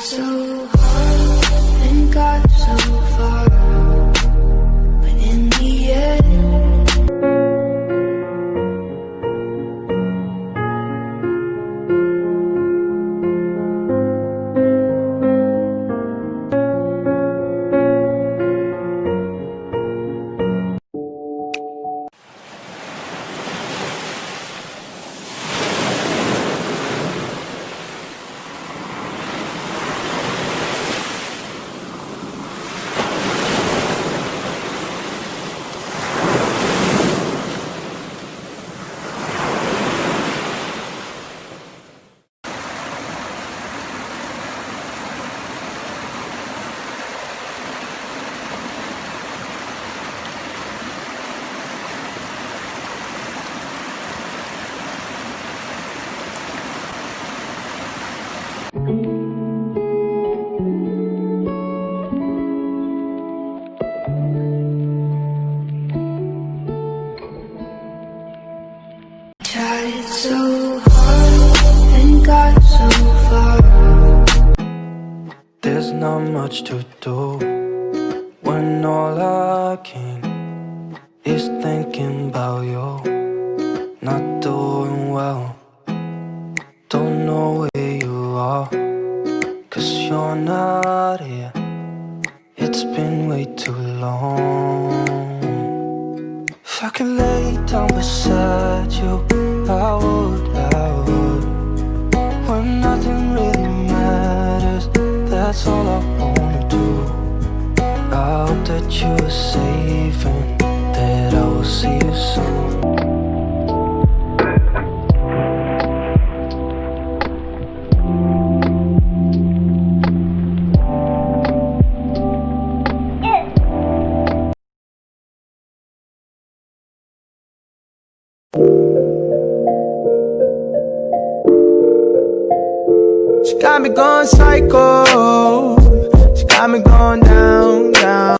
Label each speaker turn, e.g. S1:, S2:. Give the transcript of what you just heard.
S1: so hard and got so far, but in the end tried so hard and got so far.
S2: There's not much to do when all I can is thinking about you. Not doing well, don't know where you are, 'cause you're not here. It's been way too long. If I could lay down beside you, I would. When nothing really matters, that's all I wanna do. I hope that you are safe and that I will see you soon. She got me going psycho. She got me going down, down.